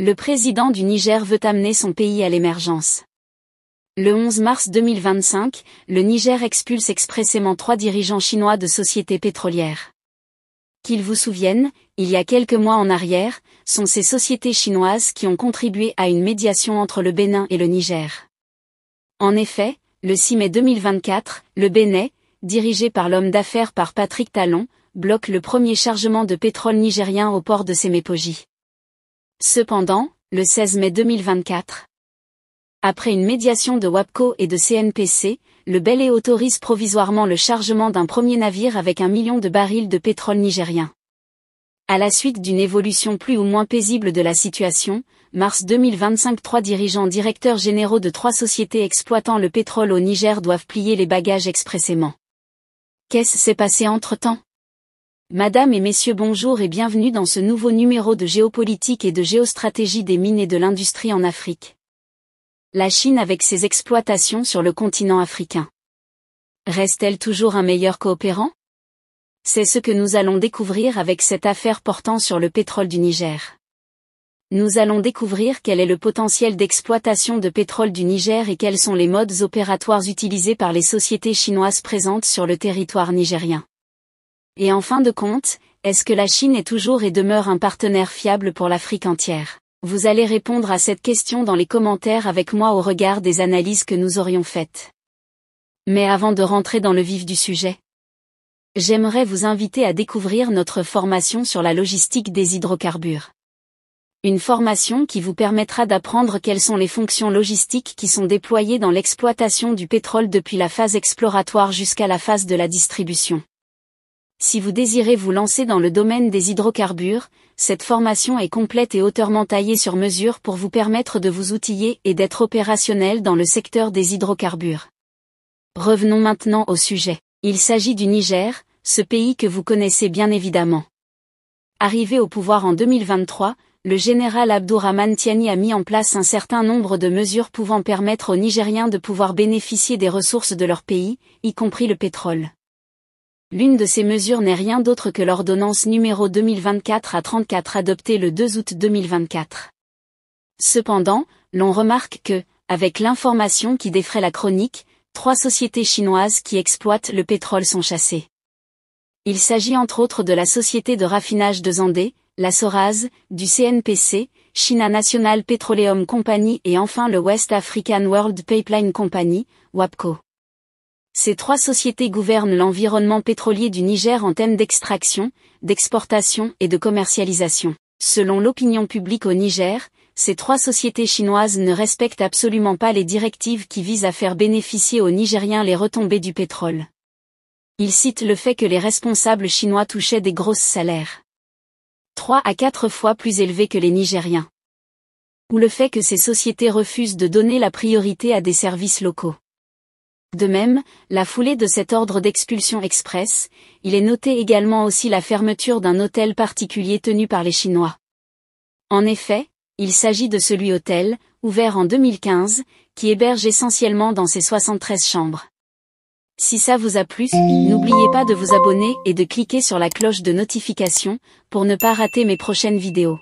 Le président du Niger veut amener son pays à l'émergence. Le 11 mars 2025, le Niger expulse expressément 3 dirigeants chinois de sociétés pétrolières. Qu'ils vous souviennent, il y a quelques mois en arrière, sont ces sociétés chinoises qui ont contribué à une médiation entre le Bénin et le Niger. En effet, le 6 mai 2024, le Bénin, dirigé par l'homme d'affaires Patrick Talon, bloque le premier chargement de pétrole nigérien au port de Sémépoji. Cependant, le 16 mai 2024, après une médiation de WAPCO et de CNPC, le Bénin autorise provisoirement le chargement d'un premier navire avec 1 million de barils de pétrole nigérien. À la suite d'une évolution plus ou moins paisible de la situation, mars 2025, 3 dirigeants directeurs généraux de 3 sociétés exploitant le pétrole au Niger doivent plier les bagages expressément. Qu'est-ce qui s'est passé entre-temps ? Madame et messieurs, bonjour et bienvenue dans ce nouveau numéro de géopolitique et de géostratégie des mines et de l'industrie en Afrique. La Chine avec ses exploitations sur le continent africain. Reste-t-elle toujours un meilleur coopérant ? C'est ce que nous allons découvrir avec cette affaire portant sur le pétrole du Niger. Nous allons découvrir quel est le potentiel d'exploitation de pétrole du Niger et quels sont les modes opératoires utilisés par les sociétés chinoises présentes sur le territoire nigérien. Et en fin de compte, est-ce que la Chine est toujours et demeure un partenaire fiable pour l'Afrique entière ? Vous allez répondre à cette question dans les commentaires avec moi au regard des analyses que nous aurions faites. Mais avant de rentrer dans le vif du sujet, j'aimerais vous inviter à découvrir notre formation sur la logistique des hydrocarbures. Une formation qui vous permettra d'apprendre quelles sont les fonctions logistiques qui sont déployées dans l'exploitation du pétrole depuis la phase exploratoire jusqu'à la phase de la distribution. Si vous désirez vous lancer dans le domaine des hydrocarbures, cette formation est complète et hautement taillée sur mesure pour vous permettre de vous outiller et d'être opérationnel dans le secteur des hydrocarbures. Revenons maintenant au sujet. Il s'agit du Niger, ce pays que vous connaissez bien évidemment. Arrivé au pouvoir en 2023, le général Abdourahmane Tiani a mis en place un certain nombre de mesures pouvant permettre aux Nigériens de pouvoir bénéficier des ressources de leur pays, y compris le pétrole. L'une de ces mesures n'est rien d'autre que l'ordonnance numéro 2024-34 adoptée le 2 août 2024. Cependant, l'on remarque que, avec l'information qui défraie la chronique, 3 sociétés chinoises qui exploitent le pétrole sont chassées. Il s'agit entre autres de la société de raffinage de Zandé, la Soraz, du CNPC, China National Petroleum Company et enfin le West African World Pipeline Company, WAPCO. Ces 3 sociétés gouvernent l'environnement pétrolier du Niger en termes d'extraction, d'exportation et de commercialisation. Selon l'opinion publique au Niger, ces 3 sociétés chinoises ne respectent absolument pas les directives qui visent à faire bénéficier aux Nigériens les retombées du pétrole. Ils citent le fait que les responsables chinois touchaient des grosses salaires 3 à 4 fois plus élevés que les Nigériens. Ou le fait que ces sociétés refusent de donner la priorité à des services locaux. De même, la foulée de cet ordre d'expulsion express, il est noté également aussi la fermeture d'un hôtel particulier tenu par les Chinois. En effet, il s'agit de celui hôtel, ouvert en 2015, qui héberge essentiellement dans ses 73 chambres. Si ça vous a plu, n'oubliez pas de vous abonner et de cliquer sur la cloche de notification, pour ne pas rater mes prochaines vidéos.